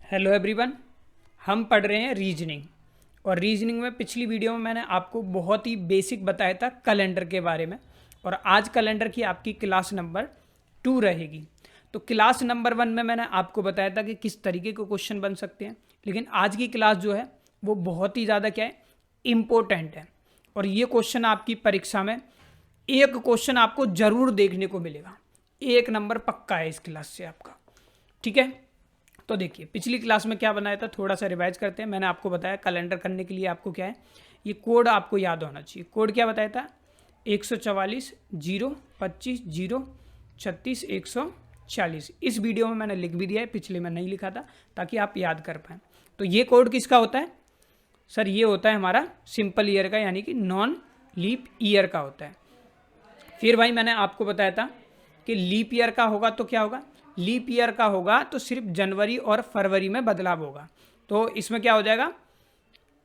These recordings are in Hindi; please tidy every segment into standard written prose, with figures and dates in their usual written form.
Hello everyone. हम पढ़ रहे हैं रीजनिंग। और रीजनिंग में पिछली वीडियो में मैंने आपको बहुत ही बेसिक बताया था कैलेंडर के बारे में। और आज कैलेंडर की आपकी क्लास नंबर 2 रहेगी। तो क्लास नंबर 1 में मैंने आपको बताया था कि किस तरीके के क्वेश्चन बन सकते हैं, लेकिन आज की क्लास जो है वो बहुत ही ज़्यादा क्या है, इम्पोर्टेंट है। और ये क्वेश्चन आपकी परीक्षा में एक क्वेश्चन आपको ज़रूर देखने को मिलेगा। 1 नंबर पक्का है इस क्लास से आपका। ठीक है, तो देखिए पिछली क्लास में क्या बनाया था, थोड़ा सा रिवाइज करते हैं। मैंने आपको बताया कैलेंडर करने के लिए आपको क्या है, ये कोड आपको याद होना चाहिए। कोड क्या बताया था, 144 0 25 0 36 140। इस वीडियो में मैंने लिख भी दिया है, पिछले में नहीं लिखा था ताकि आप याद कर पाएँ। तो ये कोड किसका होता है सर, ये होता है हमारा सिंपल ईयर का, यानी कि नॉन लीप ईयर का होता है। फिर भाई मैंने आपको बताया था कि लीप ईयर का होगा तो क्या होगा, लीप ईयर का होगा तो सिर्फ जनवरी और फरवरी में बदलाव होगा। तो इसमें क्या हो जाएगा,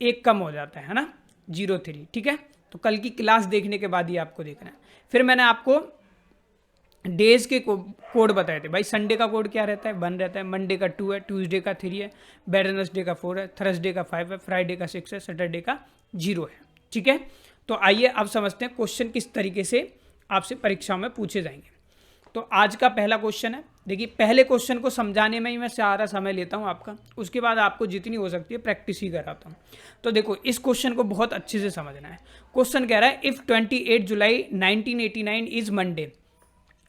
एक कम हो जाता है ना, 03। ठीक है, तो कल की क्लास देखने के बाद ही आपको देखना है। फिर मैंने आपको डेज के कोड बताए थे। भाई संडे का कोड क्या रहता है, 1 रहता है। मंडे का 2 है, ट्यूसडे का 3 है, वेडनेसडे का 4 है, थर्सडे का 5 है, फ्राइडे का 6 है, सैटरडे का 0 है। ठीक है, तो आइए अब समझते हैं क्वेश्चन किस तरीके से आपसे परीक्षा में पूछे जाएंगे। तो आज का पहला क्वेश्चन है। देखिए पहले क्वेश्चन को समझाने में ही मैं सारा समय लेता हूँ आपका, उसके बाद आपको जितनी हो सकती है प्रैक्टिस ही कराता हूँ। तो देखो इस क्वेश्चन को बहुत अच्छे से समझना है। क्वेश्चन कह रहा है if 28 July 1989 is Monday.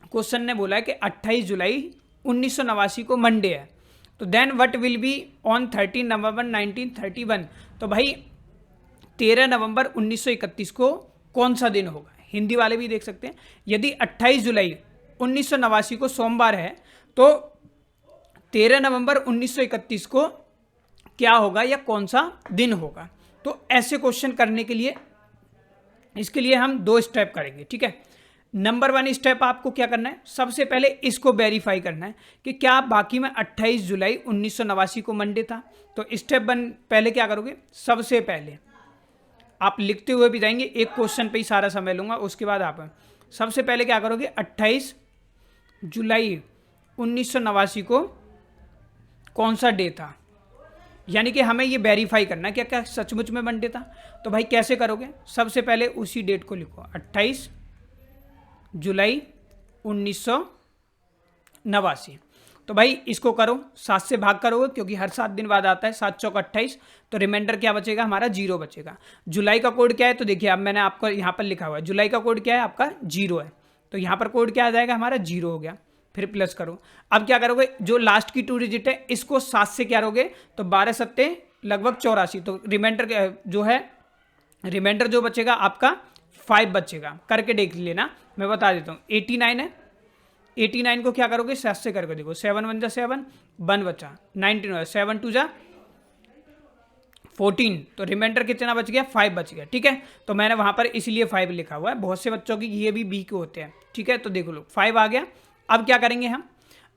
Question ने बोला है कि 28 जुलाई 1989 को मंडे है, तो then what will be on 13 November 1931। तो भाई 13 नवंबर 1931 को कौन सा दिन होगा। हिंदी वाले भी देख सकते हैं। यदि 28 जुलाई 1989 को सोमवार है तो 13 नवंबर 1931 को क्या होगा या कौन सा दिन होगा। तो ऐसे क्वेश्चन करने के लिए इसके लिए हम 2 स्टेप करेंगे। ठीक है, नंबर 1 स्टेप आपको क्या करना है, सबसे पहले इसको वेरीफाई करना है कि क्या बाकी में 28 जुलाई 1989 को मंडे था। तो स्टेप 1 पहले क्या करोगे, सबसे पहले आप लिखते हुए भी जाएंगे, एक क्वेश्चन पे ही सारा समय लूंगा, उसके बाद आप सबसे पहले क्या करोगे, 28 जुलाई 1989 को कौन सा डे था, यानी कि हमें ये वेरीफाई करना है क्या क्या सचमुच में मंडे था। तो भाई कैसे करोगे, सबसे पहले उसी डेट को लिखो, 28 जुलाई 1989। तो भाई इसको करो, 7 से भाग करोगे क्योंकि हर 7 दिन बाद आता है, 7 चौक 28, तो रिमाइंडर क्या बचेगा हमारा, 0 बचेगा। जुलाई का कोड क्या है, तो देखिए अब मैंने आपको यहाँ पर लिखा हुआ है, जुलाई का कोड क्या है आपका 0 है, तो यहाँ पर कोड क्या आ जाएगा हमारा 0 हो गया। फिर प्लस करो, अब क्या करोगे, जो लास्ट की 2 डिजिट है इसको 7 से क्या करोगे, तो 12 सत्ते लगभग 84, तो रिमाइंडर जो है, रिमाइंडर जो बचेगा आपका 5 बचेगा। करके देख लेना, मैं बता देता हूँ। 89 है, 89 को क्या करोगे 7 से करके देखो, 7 1 जा 7, 1 बचा, 19 7 2 जा 14, तो रिमाइंडर कितना बच गया, 5 बच गया। ठीक है, तो मैंने वहां पर इसलिए 5 लिखा हुआ है, बहुत से बच्चों की ये भी बी के होते हैं। ठीक है, तो देखो लो 5 आ गया। अब क्या करेंगे हम,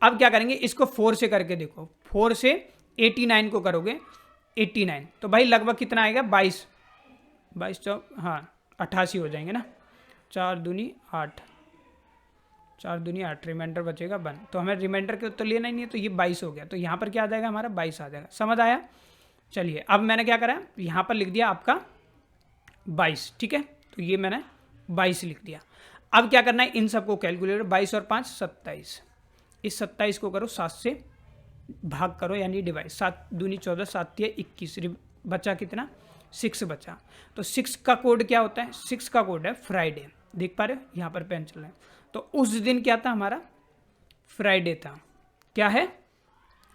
अब क्या करेंगे, इसको 4 से करके देखो, 4 से 89 को करोगे 89, तो भाई लगभग कितना आएगा 22 चौक, हाँ 88 हो जाएंगे ना, 4 दूनी 8, 4 दूनी 8, रिमाइंडर बचेगा 1, तो हमें रिमाइंडर के तो लेना ही नहीं है, तो ये 22 हो गया, तो यहाँ पर क्या आ जाएगा हमारा 22 आ जाएगा। समझ आया। चलिए अब मैंने क्या करा, यहाँ पर लिख दिया आपका 22। ठीक है, तो ये मैंने 22 लिख दिया। अब क्या करना है, इन सबको कैलकुलेटर, 22 और 5 27, इस 27 को करो 7 से भाग करो, यानी डिवाइड, 7 दूनी 14, 7 तिया 21, बचा कितना 6 बचा। तो 6 का कोड क्या होता है, 6 का कोड है फ्राइडे, देख पा रहे हो यहाँ पर पेन चल रहा है। तो उस दिन क्या था हमारा, फ्राइडे था। क्या है,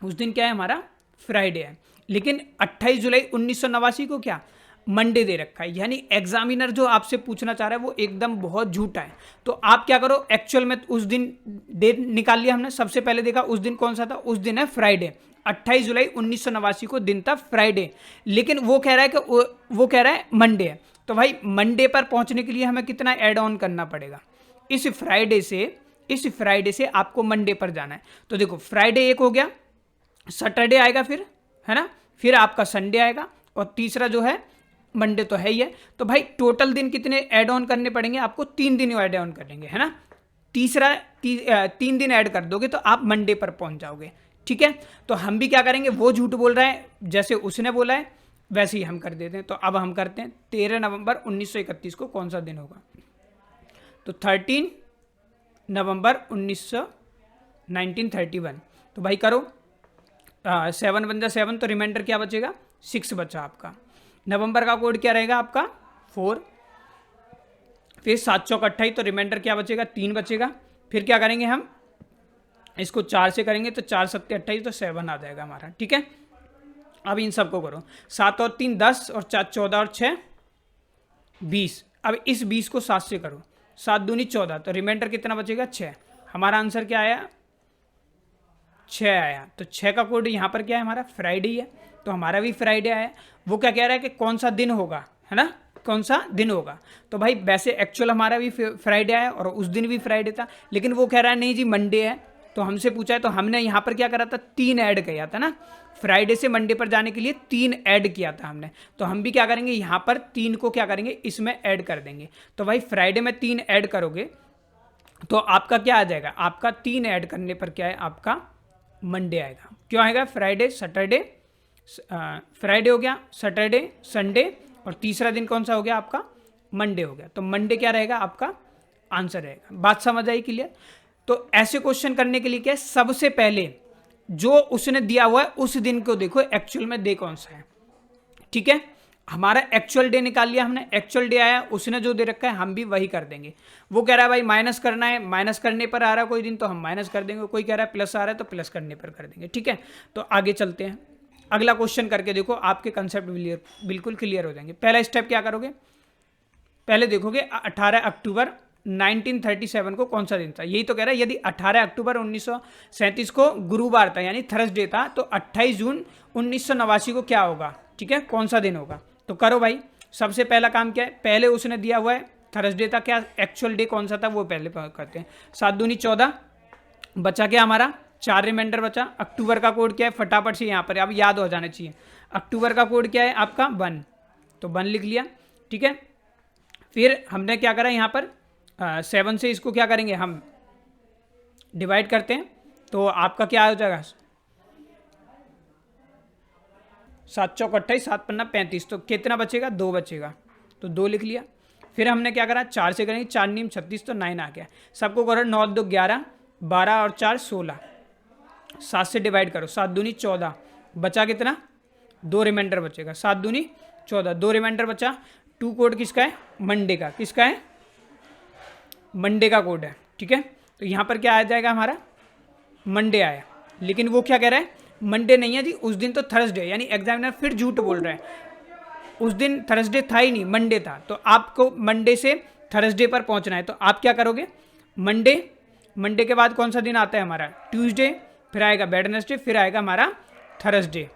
उस दिन क्या है हमारा फ्राइडे है। लेकिन 28 जुलाई 1989 को क्या मंडे दे रखा है, यानी एग्जामिनर जो आपसे पूछना चाह रहा है वो एकदम बहुत झूठा है। तो आप क्या करो, एक्चुअल में उस दिन डेट निकाल लिया हमने, सबसे पहले देखा उस दिन कौन सा था, उस दिन है फ्राइडे, 28 जुलाई 1989 को दिन था फ्राइडे, लेकिन वो कह रहा है कि वो कह रहा है मंडे है। तो भाई मंडे पर पहुंचने के लिए हमें कितना ऐड ऑन करना पड़ेगा, इस फ्राइडे से आपको मंडे पर जाना है। तो देखो फ्राइडे एक हो गया, सैटरडे आएगा फिर, है ना, फिर आपका संडे आएगा, और तीसरा जो है मंडे तो है ही है। तो भाई टोटल दिन कितने ऐड ऑन करने पड़ेंगे आपको, 3 दिन ऐड ऑन करेंगे, है ना। 3 दिन ऐड कर दोगे तो आप मंडे पर पहुंच जाओगे। ठीक है, तो हम भी क्या करेंगे, वो झूठ बोल रहा है जैसे उसने बोला है वैसे ही हम कर देते हैं। तो अब हम करते हैं 13 नवंबर 1931 को कौन सा दिन होगा, तो 13 नवंबर 1931। तो भाई करो, 7 बन जा 7, तो रिमाइंडर क्या बचेगा, 6 बचा आपका। नवंबर का कोड क्या रहेगा आपका 4, फिर 7 चौक 28, तो रिमाइंडर क्या बचेगा 3 बचेगा। फिर क्या करेंगे हम, इसको 4 से करेंगे तो 4 7 28, तो 7 आ जाएगा हमारा। ठीक है, अब इन सबको करो, 7 और 3 10 और 4 14 और 6 20। अब इस 20 को 7 से करो, 7 दूनी 14, तो रिमाइंडर कितना बचेगा 6। हमारा आंसर क्या आया, 6 आया। तो 6 का कोड यहाँ पर क्या है हमारा, फ्राइडे है, तो हमारा भी फ्राइडे आया। वो क्या कह रहा है कि कौन सा दिन होगा, है ना, कौन सा दिन होगा। तो भाई वैसे एक्चुअल हमारा भी फ्राइडे आया और उस दिन भी फ्राइडे था, लेकिन वो कह रहा है नहीं जी मंडे है, तो हमसे पूछा है, तो हमने यहाँ पर क्या करा था, 3 ऐड किया था ना, फ्राइडे से मंडे पर जाने के लिए 3 ऐड किया था हमने। तो हम भी क्या करेंगे, यहाँ पर 3 को क्या करेंगे, इसमें ऐड कर देंगे। तो भाई फ्राइडे में 3 ऐड करोगे तो आपका क्या आ जाएगा, आपका 3 ऐड करने पर क्या है, आपका मंडे आएगा। क्यों आएगा, फ्राइडे सैटरडे, फ्राइडे हो गया, सैटरडे संडे, और तीसरा दिन कौन सा हो गया आपका, मंडे हो गया। तो मंडे क्या रहेगा आपका आंसर रहेगा। बात समझ आई क्लियर। तो ऐसे क्वेश्चन करने के लिए क्या है, सबसे पहले जो उसने दिया हुआ है उस दिन को देखो एक्चुअल में डे कौन सा है। ठीक है, हमारा एक्चुअल डे निकाल लिया हमने, एक्चुअल डे आया, उसने जो दे रखा है हम भी वही कर देंगे। वो कह रहा है भाई माइनस करना है, माइनस करने पर आ रहा है कोई दिन तो हम माइनस कर देंगे, कोई कह रहा है प्लस आ रहा है तो प्लस करने पर कर देंगे। ठीक है, तो आगे चलते हैं, अगला क्वेश्चन करके देखो, आपके कंसेप्ट बिल्कुल क्लियर हो जाएंगे। पहला स्टेप क्या करोगे, पहले देखोगे 18 अक्टूबर 1937 को कौन सा दिन था। यही तो कह रहा है, यदि 18 अक्टूबर 1937 को गुरुवार था यानी थर्सडे था, तो 28 जून 1989 को क्या होगा, ठीक है, कौन सा दिन होगा। तो करो भाई, सबसे पहला काम क्या है, पहले उसने दिया हुआ है थर्सडे था, क्या एक्चुअल डे कौन सा था वो पहले करते हैं। 7 दूनी 14, बचा क्या हमारा 4 रिमाइंडर बचा। अक्टूबर का कोड क्या है, फटाफट से यहाँ पर अब याद हो जाना चाहिए, अक्टूबर का कोड क्या है आपका 1, तो 1 लिख लिया। ठीक है, फिर हमने क्या करा यहाँ पर 7 से इसको क्या करेंगे हम डिवाइड करते हैं, तो आपका क्या हो जाएगा 7 चौक 28, 7 पन्ना 35, तो कितना बचेगा 2 बचेगा, तो 2 लिख लिया। फिर हमने क्या करा 4 से करेंगे, 4 नीम 36, तो 9 आ गया। सबको करो 9 2 11, 12 और 4 16, 7 से डिवाइड करो, 7 दूनी 14, बचा कितना 2 रिमाइंडर बचेगा, 7 दूनी 14, 2 रिमाइंडर बचा। 2 कोड किसका है, मंडे का, किसका है मंडे का कोड है। ठीक है, तो यहाँ पर क्या आ जाएगा हमारा मंडे आया, लेकिन वो क्या कह रहा है मंडे नहीं है जी, उस दिन तो थर्सडे, यानी एग्जामिनर फिर झूठ बोल रहा है, उस दिन थर्सडे था ही नहीं, मंडे था। तो आपको मंडे से थर्सडे पर पहुंचना है, तो आप क्या करोगे, मंडे के बाद कौन सा दिन आता है हमारा ट्यूसडे, फिर आएगा वेडनेसडे, फिर आएगा हमारा थर्सडे।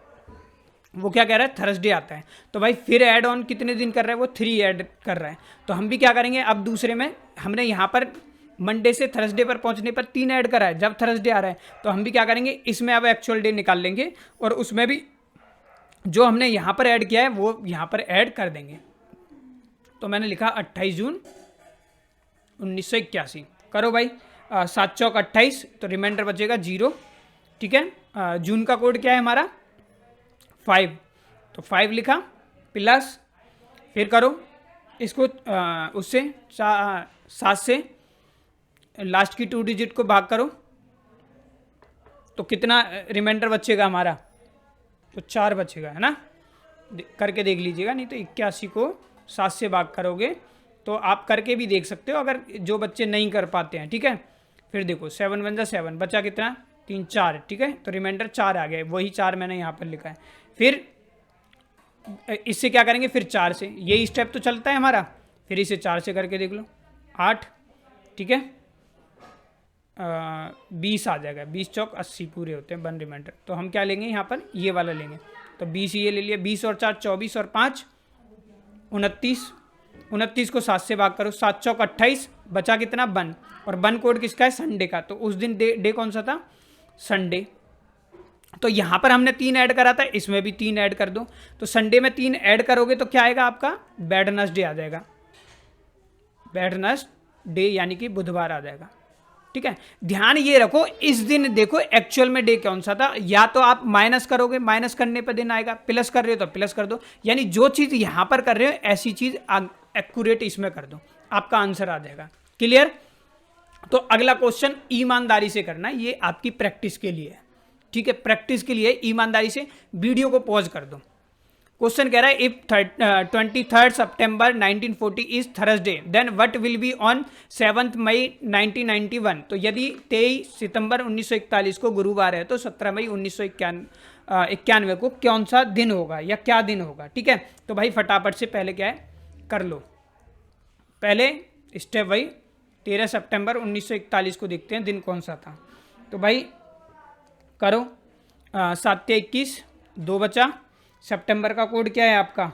वो क्या कह रहा है थर्सडे आता है, तो भाई फिर ऐड ऑन कितने दिन कर रहा है वो 3 ऐड कर रहा है। तो हम भी क्या करेंगे, अब दूसरे में हमने यहाँ पर मंडे से थर्सडे पर पहुंचने पर 3 ऐड करा है, जब थर्सडे आ रहा है तो हम भी क्या करेंगे, इसमें अब एक्चुअल डे निकाल लेंगे और उसमें भी जो हमने यहाँ पर ऐड किया है वो यहाँ पर ऐड कर देंगे। तो मैंने लिखा 28 जून 1981। करो भाई 7 चौक 28, तो रिमाइंडर बचेगा 0। ठीक है, जून का कोड क्या है हमारा 5, तो 5 लिखा प्लस, फिर करो इसको उससे 7 से लास्ट की 2 डिजिट को भाग करो, तो कितना रिमाइंडर बचेगा हमारा, तो 4 बचेगा, है ना, करके देख लीजिएगा, नहीं तो 81 को 7 से भाग करोगे तो आप करके भी देख सकते हो अगर जो बच्चे नहीं कर पाते हैं। ठीक है, फिर देखो 7 1 जा 7, बचा कितना 3 4, ठीक है, तो रिमाइंडर 4 आ गए, वही 4 मैंने यहाँ पर लिखा है। फिर इससे क्या करेंगे, फिर 4 से, यही स्टेप तो चलता है हमारा, फिर इसे 4 से करके देख लो 8, ठीक है, 20 आ जाएगा, 20 चौक 80 पूरे होते हैं 1 रिमाइंडर। तो हम क्या लेंगे यहाँ पर, ये वाला लेंगे, तो 20 ये ले लिया, 20 और 4 24 और 5 29, 29 को 7 से भाग करो, 7 चौक 28, बचा कितना 1, और 1 कोड किसका है संडे का, तो उस दिन डे कौन सा था संडे। तो यहाँ पर हमने 3 ऐड करा था, इसमें भी 3 ऐड कर दो, तो संडे में 3 ऐड करोगे तो क्या आएगा आपका वेडनेसडे आ जाएगा, वेडनेसडे यानी कि बुधवार आ जाएगा। ठीक है, ध्यान ये रखो इस दिन देखो एक्चुअल में डे कौन सा था, या तो आप माइनस करोगे, माइनस करने पर दिन आएगा, प्लस कर रहे हो तो प्लस कर दो, यानी जो चीज यहां पर कर रहे हो ऐसी चीज एक्यूरेट इसमें कर दो, आपका आंसर आ जाएगा। क्लियर? तो अगला क्वेश्चन ईमानदारी से करना, ये आपकी प्रैक्टिस के लिए है, ठीक है, प्रैक्टिस के लिए ईमानदारी से वीडियो को पॉज कर दो। क्वेश्चन कह रहा है if 23 September 1940 is Thursday then what will be on 7 May 1991। तो यदि 23 सितंबर 1941 को गुरुवार है तो 17 मई 1991 को कौन सा दिन होगा या क्या दिन होगा, ठीक है। तो भाई फटाफट से पहले क्या है कर लो, पहले स्टेप भाई 13 सितंबर 1941 को देखते हैं दिन कौन सा था। तो भाई करो 7 × 21 2 बचा। सितंबर का कोड क्या है आपका,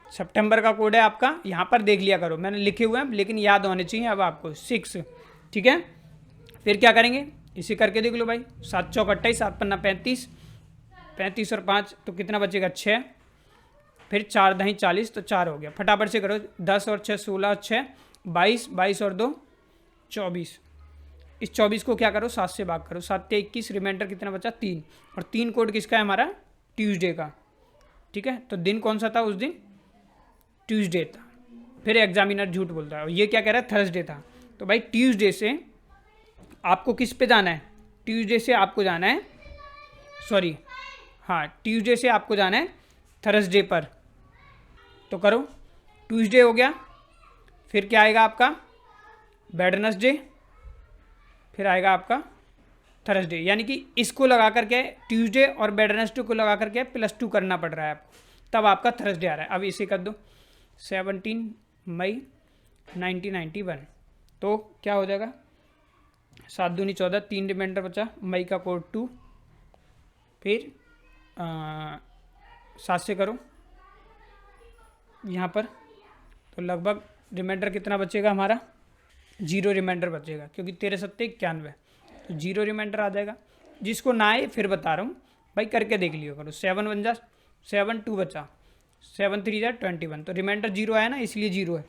सितंबर का कोड है आपका, यहाँ पर देख लिया करो, मैंने लिखे हुए हैं लेकिन याद होने चाहिए अब आपको 6, ठीक है। फिर क्या करेंगे इसे करके देख लो भाई, 7 × 4 = 28, 7 × 5 = 35, 35 और 5 तो कितना बचेगा 6, फिर 4 × 2 = 40 तो 4 हो गया। फटाफट से करो 10 और 6 16, 6 22, 22 और 2 24, इस 24 को क्या करो 7 से भाग करो, 7 × 21 रिमाइंडर कितना बचा 3, और 3 कोड किसका है हमारा ट्यूसडे का, ठीक है। तो दिन कौन सा था उस दिन ट्यूसडे था, फिर एग्जामिनर झूठ बोलता है और ये क्या कह रहा है थर्सडे था। तो भाई ट्यूसडे से आपको किस पे जाना है, ट्यूसडे से आपको जाना है सॉरी हाँ ट्यूसडे से आपको जाना है थर्सडे पर। तो करो ट्यूसडे हो गया, फिर क्या आएगा आपका वेडनेसडे, फिर आएगा आपका थर्सडे, यानी कि इसको लगा करके ट्यूसडे और वेडनेसडे को लगा करके +2 करना पड़ रहा है आपको, तब आपका थर्सडे आ रहा है। अब इसे कर दो 17 मई 1991, तो क्या हो जाएगा 7 दूनी 14, 3 रिमाइंडर बचा, मई का कोड 2, फिर 7 से करो यहाँ पर, तो लगभग रिमाइंडर कितना बचेगा हमारा 0 रिमाइंडर बचेगा, क्योंकि 13 × 7 = 91, तो 0 रिमाइंडर आ जाएगा। जिसको ना आए फिर बता रहा हूँ भाई करके देख लियो करो, 7 बन जा 7 2 बचा, 7 3 = 21, तो रिमाइंडर 0 आया ना इसलिए 0 है,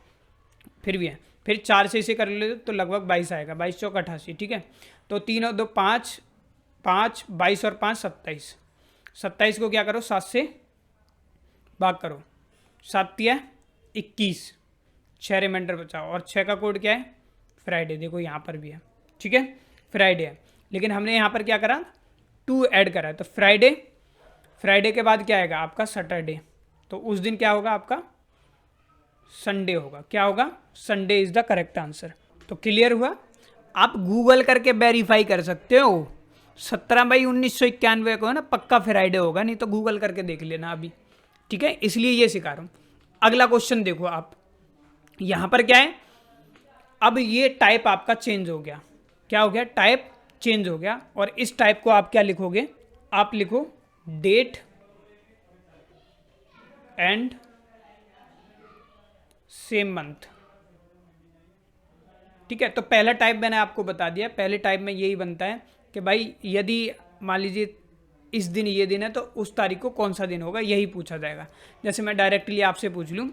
फिर भी है, फिर 4 से इसे कर ले तो लगभग 22 आएगा, 22 × 4 = 88, ठीक है। तो 3 और 2 5, 5 22 और 5 27, 27 को क्या करो 7 से भाग करो, 7 × 21, 6 रिमाइंडर बचा, और 6 का कोड क्या है फ्राइडे, देखो यहाँ पर भी है, ठीक है फ्राइडे है, लेकिन हमने यहाँ पर क्या करा 2 ऐड करा है, तो फ्राइडे, फ्राइडे के बाद क्या आएगा आपका सैटरडे, तो उस दिन क्या होगा आपका संडे होगा, क्या होगा Sunday is the correct answer. तो क्लियर हुआ, आप गूगल करके वेरीफाई कर सकते हो, 17 मई 1991 को है ना पक्का फ्राइडे होगा, नहीं तो गूगल करके देख लेना अभी, ठीक है, इसलिए ये सिखा रहा हूँ। अगला क्वेश्चन देखो आप, यहाँ पर क्या है, अब ये टाइप आपका चेंज हो गया, क्या हो गया टाइप चेंज हो गया, और इस टाइप को आप क्या लिखोगे, आप लिखो डेट एंड सेम मंथ, ठीक है। तो पहला टाइप मैंने आपको बता दिया, पहले टाइप में यही बनता है कि भाई यदि मान लीजिए इस दिन ये दिन है तो उस तारीख को कौन सा दिन होगा यही पूछा जाएगा। जैसे मैं डायरेक्टली आपसे पूछ लूँ,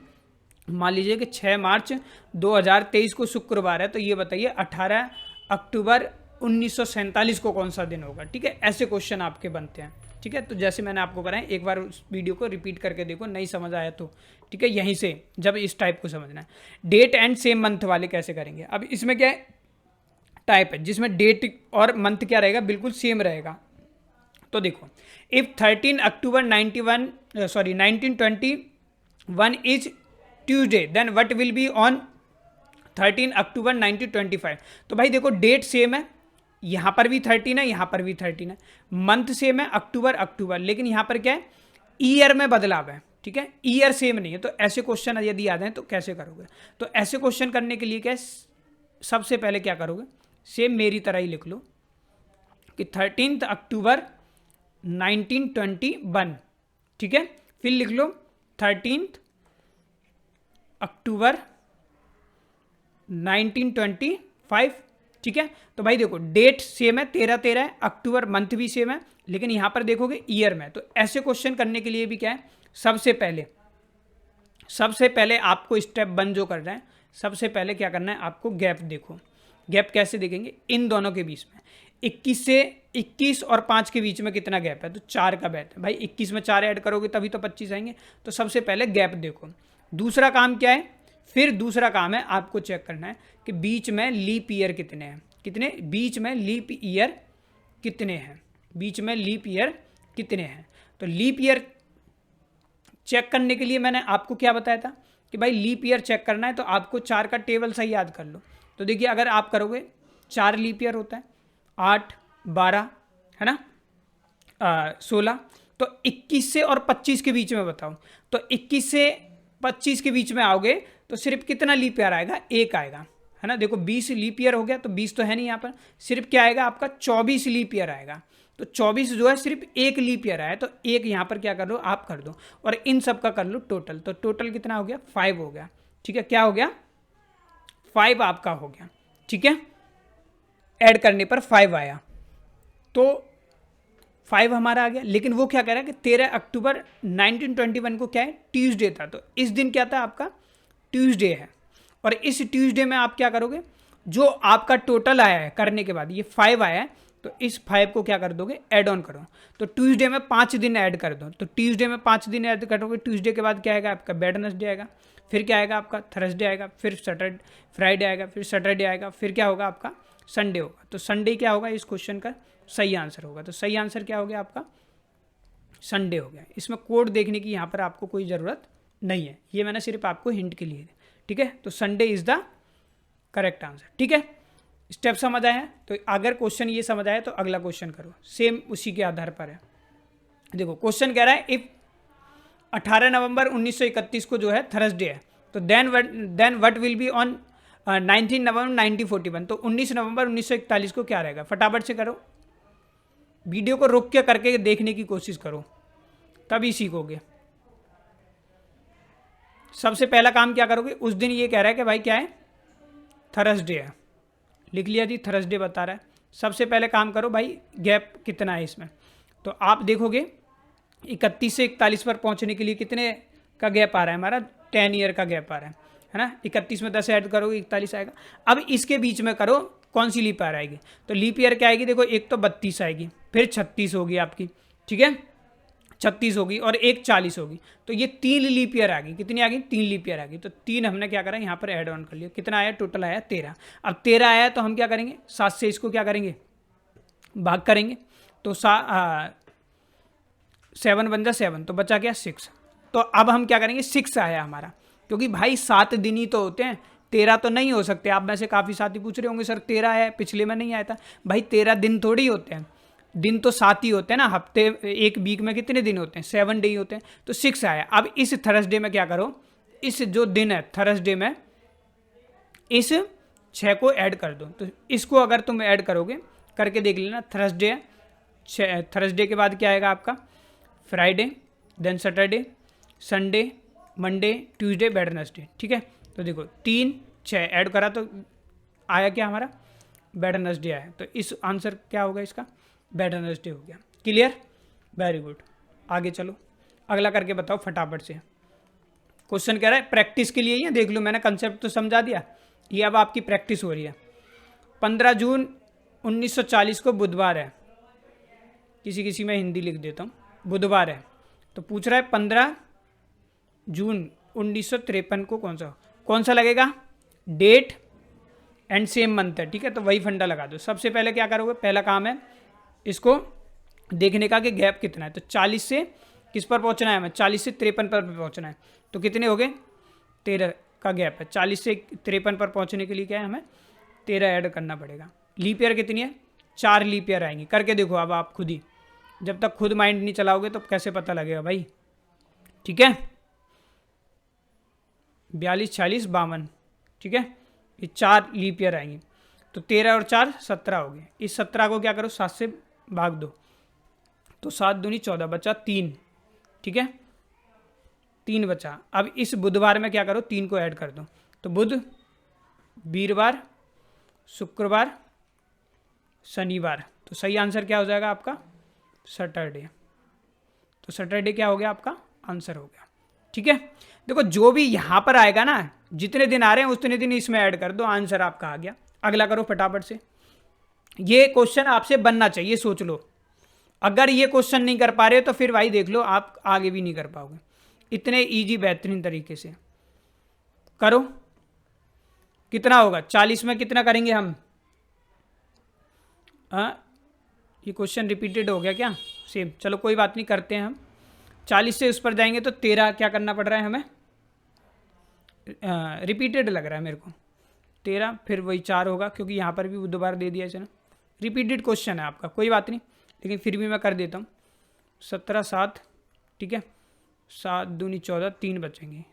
मान लीजिए कि 6 मार्च 2023 को शुक्रवार है, तो ये बताइए 18 अक्टूबर 1947 को कौन सा दिन होगा, ठीक है, ऐसे क्वेश्चन आपके बनते हैं, ठीक है। तो जैसे मैंने आपको कराया, एक बार उस वीडियो को रिपीट करके देखो, नहीं समझ आया तो, ठीक है, यहीं से जब इस टाइप को समझना है। डेट एंड सेम मंथ वाले कैसे करेंगे, अब इसमें क्या है टाइप है जिसमें डेट और मंथ क्या रहेगा बिल्कुल सेम रहेगा। तो देखो if 13 October 1921 is Tuesday then what will be on 13 October 1925। तो भाई देखो डेट सेम है, यहाँ पर भी 13 है, यहाँ पर भी 13 है, मंथ सेम है अक्टूबर अक्टूबर, लेकिन यहाँ पर क्या है ईयर में बदलाव है, ठीक है, ईयर सेम नहीं है। तो ऐसे क्वेश्चन यदि आ जाए तो कैसे करोगे, तो ऐसे क्वेश्चन करने के लिए क्या सबसे पहले क्या करोगे, सेम मेरी तरह ही लिख लो कि 13 अक्टूबर 1921, ठीक है, फिर लिख लो 13 अक्टूबर 1925, ठीक है। तो भाई देखो डेट सेम है 13 है, अक्टूबर मंथ भी सेम है, लेकिन यहां पर देखोगे ईयर में। तो ऐसे क्वेश्चन करने के लिए भी क्या है सबसे पहले आपको स्टेप 1 जो करना है सबसे पहले क्या करना है आपको, गैप देखो। गैप कैसे देखेंगे, इन दोनों के बीच में 21 और 5 के बीच में कितना गैप है, तो 4 का गैप है भाई। 21 में 4 ऐड करोगे तभी तो 25 आएंगे। तो सबसे पहले गैप देखो। दूसरा काम क्या है, फिर दूसरा काम है आपको चेक करना है कि बीच में लीप ईयर कितने हैं, कितने बीच में लीप ईयर कितने हैं, बीच में लीप ईयर कितने हैं। तो लीप ईयर चेक करने के लिए मैंने आपको क्या बताया था कि भाई लीप ईयर चेक करना है तो आपको 4 का टेबल सही याद कर लो। तो देखिए अगर आप करोगे 4 लीप ईयर होता है, 8, 12 है ना, 16, तो 21 से और 25 के बीच में बताओ। तो 21 से 25 के बीच में आओगे तो सिर्फ कितना लीप ईयर आएगा, एक आएगा, है ना। देखो 20 लीप ईयर हो गया तो 20 तो है नहीं यहाँ पर, सिर्फ क्या आएगा आपका 24 लीप ईयर आएगा। तो 24 जो है सिर्फ एक लीप ईयर आया, तो एक यहाँ पर क्या कर लो आप कर दो, और इन सब का कर लो टोटल। तो टोटल कितना हो गया, 5 हो गया। ठीक है, क्या हो गया, 5 आपका हो गया। ठीक है, ऐड करने पर 5 आया, तो 5 हमारा आ गया। लेकिन वो क्या कह रहा है कि 13 अक्टूबर 1921 को क्या है, ट्यूसडे था। तो इस दिन क्या था आपका, ट्यूसडे है। और इस ट्यूसडे में आप क्या करोगे, जो आपका टोटल आया है करने के बाद ये 5 आया है, तो इस 5 को क्या कर दोगे, ऐड ऑन करो। तो ट्यूसडे में 5 दिन ऐड कर दो। तो ट्यूसडे में 5 दिन ऐड करोगे, ट्यूसडे के बाद क्या आएगा आपका, वेडनेसडे आएगा, फिर क्या आएगा आपका, थर्सडे आएगा, फिर सैटरडे, फ्राइडे आएगा, फिर सैटरडे आएगा, फिर क्या होगा आपका, संडे होगा। तो संडे क्या होगा, इस क्वेश्चन का सही आंसर होगा। तो सही आंसर क्या हो गया आपका, संडे हो गया। इसमें कोड देखने की यहाँ पर आपको कोई ज़रूरत नहीं है, ये मैंने सिर्फ आपको हिंट के लिए। ठीक है, तो Sunday is the correct answer. ठीक है, स्टेप समझ आया है। तो अगर क्वेश्चन ये समझ आया तो अगला क्वेश्चन करो, सेम उसी के आधार पर है। देखो क्वेश्चन कह रहा है इफ 18 नवंबर 1931 को जो है थर्सडे है, तो then what will be on 19 November 1941। तो 19 नवंबर 1941 को क्या रहेगा, फटाफट से करो, वीडियो को रोक के करके देखने की कोशिश करो, तभी सीखोगे। सबसे पहला काम क्या करोगे, उस दिन ये कह रहा है कि भाई क्या है, थर्सडे है, लिख लिया जी, थर्सडे बता रहा है। सबसे पहले काम करो भाई, गैप कितना है इसमें। तो आप देखोगे 31 से 41 पर पहुंचने के लिए कितने का गैप आ रहा है हमारा, 10 ईयर का गैप आ रहा है ना। 31 में 10 ऐड करोगे 41 आएगा। अब इसके बीच में करो कौन सी लीप ईयर आएगी, तो लीप ईयर क्या आएगी, देखो एक तो 32 आएगी, फिर 36 होगी आपकी, ठीक है, 36 होगी और एक 40 होगी। तो ये 3 लीप ईयर आ गई, कितनी आ गई, 3 लीप ईयर आ गई। तो 3 हमने क्या करा यहाँ पर ऐड ऑन कर लिया, कितना आया, टोटल आया 13। अब 13 आया तो हम क्या करेंगे, 7 से इसको क्या करेंगे, भाग करेंगे। तो 7 बन जा 7, तो बचा क्या 6। तो अब हम क्या करेंगे, 6 आया हमारा, क्योंकि भाई 7 दिन ही तो होते हैं, 13 तो नहीं हो सकते। आप में से काफ़ी साथी पूछ रहे होंगे सर 13 है, पिछले में नहीं आया था। भाई 13 दिन थोड़ी होते हैं, दिन तो 7 ही होते हैं ना, हफ्ते एक वीक में कितने दिन होते हैं, 7 डे ही होते हैं। तो 6 आया। अब इस थर्सडे में क्या करो, इस जो दिन है थर्सडे में इस 6 को ऐड कर दो। तो इसको अगर तुम ऐड करोगे, करके देख लेना, थर्सडे है, थर्सडे के बाद क्या आएगा आपका, Friday, then Saturday, Sunday, Monday, Tuesday, Wednesday. ठीक है, तो देखो 3, 6 ऐड करा तो आया क्या हमारा, वेडनेसडे आया। तो इस आंसर क्या होगा इसका, वेडनेसडे हो गया। Clear, very good. आगे चलो, अगला करके बताओ फटाफट से। क्वेश्चन कह रहा है प्रैक्टिस के लिए ही है, देख लो मैंने कंसेप्ट तो समझा दिया, ये अब आपकी प्रैक्टिस हो रही है। 15 जून 1940 को बुधवार है, किसी किसी में हिंदी लिख देता हूँ, बुधवार है। तो पूछ रहा है 15 जून 1953 को कौन सा लगेगा, डेट एंड सेम मंथ है। ठीक है, तो वही फंडा लगा दो। सबसे पहले क्या करोगे, पहला काम है इसको देखने का कि गैप कितना है। तो 40 से किस पर पहुंचना है हमें, 40 से 53 पर पहुंचना है। तो कितने हो गए, 13 का गैप है। 40 से 53 पर पहुंचने के लिए क्या है, हमें 13 ऐड करना पड़ेगा। लीप ईयर कितनी है, 4 लीप ईयर आएंगी। करके देखो अब आप खुद ही, जब तक खुद माइंड नहीं चलाओगे तो कैसे पता लगेगा भाई। ठीक है, 42, 46, 52, ठीक है, ये 4 लीप ईयर आएंगी। तो 13 और 4 17 हो गए। इस 17 को क्या करो, 7 से भाग दो, तो 7 दूनी 14, बचा 3। ठीक है, 3 बचा। अब इस बुधवार में क्या करो, 3 को ऐड कर दो। तो बुध, वीरवार, शुक्रवार, शनिवार। तो सही आंसर क्या हो जाएगा आपका, सैटरडे। तो सैटरडे क्या हो गया आपका आंसर हो गया। ठीक है, देखो जो भी यहाँ पर आएगा ना, जितने दिन आ रहे हैं उतने दिन इसमें ऐड कर दो, आंसर आपका आ गया। अगला करो फटाफट से। ये क्वेश्चन आपसे बनना चाहिए, सोच लो। अगर ये क्वेश्चन नहीं कर पा रहे हो तो फिर भाई देख लो आप आगे भी नहीं कर पाओगे। इतने इजी बेहतरीन तरीके से करो। कितना होगा 40 में, कितना करेंगे हम? ये क्वेश्चन रिपीटेड हो गया क्या? सेम, चलो कोई बात नहीं, करते हैं हम। 40 से उस पर जाएंगे तो 13 क्या करना पड़ रहा है हमें? रिपीटेड लग रहा है मेरे को। 13 फिर वही 4 होगा, क्योंकि यहाँ पर भी दोबारा दे दिया। चलो रिपीटेड क्वेश्चन है आपका, कोई बात नहीं, लेकिन फिर भी मैं कर देता हूँ। 17 7, ठीक है, 7 दूनी 14, 3 बचेंगे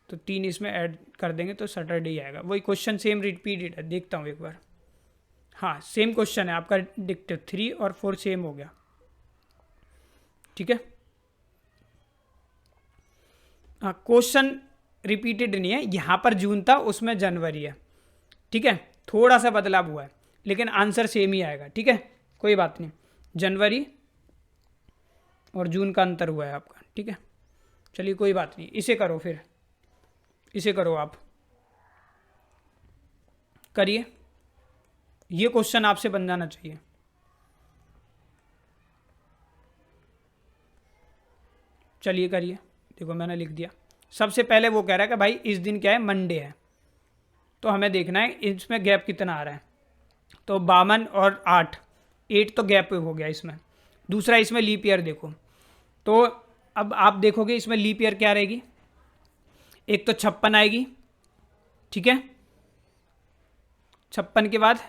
तो 3 इसमें ऐड कर देंगे तो सैटरडे ही आएगा। वही क्वेश्चन सेम रिपीटेड है, देखता हूँ एक बार। हाँ सेम क्वेश्चन है आपका, डिक्ट 3 और 4 सेम हो गया, ठीक है। हाँ क्वेश्चन रिपीटेड नहीं है, यहाँ पर जून था उसमें जनवरी है, ठीक है, थोड़ा सा बदलाव हुआ है लेकिन आंसर सेम ही आएगा, ठीक है, कोई बात नहीं। जनवरी और जून का अंतर हुआ है आपका, ठीक है, चलिए कोई बात नहीं। इसे करो, फिर इसे करो, आप करिए, ये क्वेश्चन आपसे बन जाना चाहिए। चलिए करिए, देखो मैंने लिख दिया। सबसे पहले वो कह रहा है कि भाई इस दिन क्या है, मंडे है, तो हमें देखना है इसमें गैप कितना आ रहा है। तो 52 और 8 तो गैप हो गया इसमें। दूसरा इसमें लीप ईयर देखो, तो अब आप देखोगे इसमें लीप ईयर क्या रहेगी, एक तो 56 आएगी, ठीक है, 56 के बाद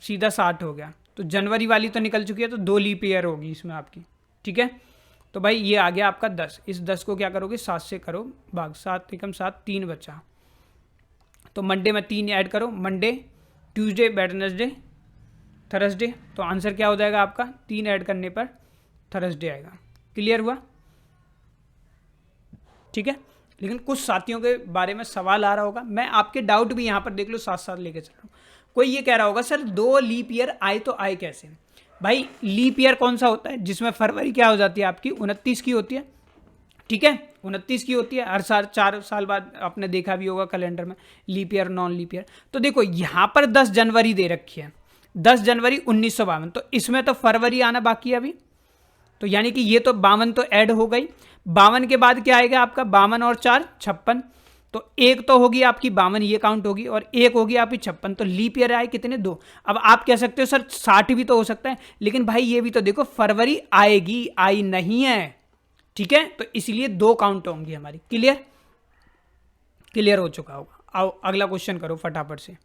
सीधा 60 हो गया, तो जनवरी वाली तो निकल चुकी है, तो 2 लीप ईयर होगी इसमें आपकी, ठीक है। तो भाई ये आ गया आपका 10, इस 10 को क्या करोगे 7 से करो भाग, 7 एकम 7, 3 बचा, तो मंडे में 3 ऐड करो, मंडे ट्यूसडे वेडनेसडे थर्सडे, तो आंसर क्या हो जाएगा आपका, 3 ऐड करने पर थर्सडे आएगा। क्लियर हुआ, ठीक है। लेकिन कुछ साथियों के बारे में सवाल आ रहा होगा, मैं आपके डाउट भी यहाँ पर देख लो साथ साथ लेके चल रहा हूँ। कोई ये कह रहा होगा सर 2 लीप ईयर आए तो आए कैसे? भाई लीप ईयर कौन सा होता है जिसमें फरवरी क्या हो जाती है आपकी 29 की होती है, ठीक है, 29 की होती है हर साल, 4 साल बाद आपने देखा भी होगा कैलेंडर में leap year non leap year. तो देखो यहाँ पर 10 जनवरी दे रखी है, 10 जनवरी 1952, तो इसमें तो फरवरी आना बाकी है अभी, तो यानी कि ये तो 52 तो ऐड हो गई। 52 के बाद क्या आएगा आपका, 52 और 4 56, तो एक तो होगी आपकी 52, ये काउंट होगी, और एक होगी आपकी 56, तो लीप ईयर आए कितने, 2। अब आप कह सकते हो सर 60 भी तो हो सकता है, लेकिन भाई ये भी तो देखो फरवरी आएगी, आई नहीं है, ठीक है, तो इसलिए 2 काउंट होंगी हमारी। क्लियर, क्लियर हो चुका होगा। आओ अगला क्वेश्चन करो फटाफट से,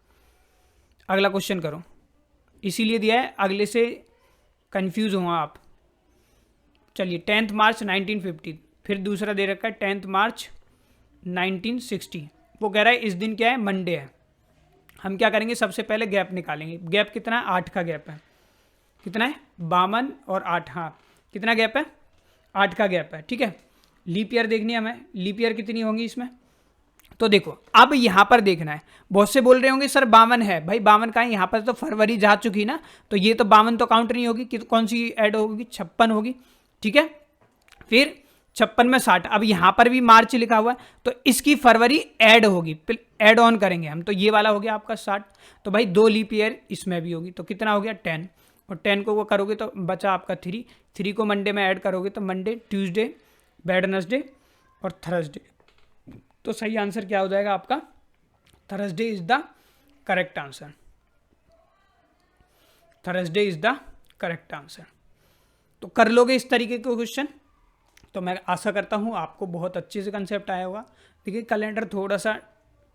अगला क्वेश्चन करो, इसीलिए दिया है अगले से कंफ्यूज हुआ आप। चलिए 10 मार्च 1950, फिर दूसरा दे रखा है 10 मार्च 1960, वो कह रहा है इस दिन क्या है, मंडे है। हम क्या करेंगे, सबसे पहले गैप निकालेंगे। गैप कितना है, 8 का गैप है, कितना है 52 और 8, हाँ कितना गैप है, 8 का गैप है, ठीक है। लीप ईयर देखनी है हमें, लीप ईयर कितनी होंगी इसमें, तो देखो अब यहाँ पर देखना है। बहुत से बोल रहे होंगे सर 52 है, भाई 52 का है, यहाँ पर तो फरवरी जा चुकी ना, तो ये तो 52 तो काउंट नहीं होगी, कि कौन सी ऐड होगी, 56 होगी, ठीक है। फिर 56 में 60, अब यहाँ पर भी मार्च लिखा हुआ है, तो इसकी फरवरी ऐड होगी, ऐड ऑन करेंगे हम, तो ये वाला हो गया आपका 60, तो भाई 2 लीप ईयर इसमें भी होगी, तो कितना हो गया 10, और 10 को वो करोगे तो बचा आपका 3 को मंडे में ऐड करोगे तो मंडे ट्यूसडे वेडनेसडे और थर्सडे, तो सही आंसर क्या हो जाएगा आपका, Thursday is the correct answer, Thursday is the correct answer. तो कर लोगे इस तरीके के क्वेश्चन, तो मैं आशा करता हूँ आपको बहुत अच्छे से कंसेप्ट आया होगा। देखिए कैलेंडर थोड़ा सा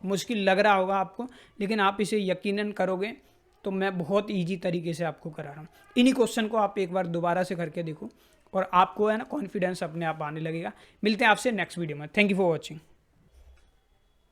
मुश्किल लग रहा होगा आपको, लेकिन आप इसे यकीनन करोगे तो मैं बहुत इजी तरीके से आपको करा रहा हूँ। इन्हीं क्वेश्चन को आप एक बार दोबारा से करके देखो और आपको है ना कॉन्फिडेंस अपने आप आने लगेगा। मिलते हैं आपसे नेक्स्ट वीडियो में। Thank you for watching.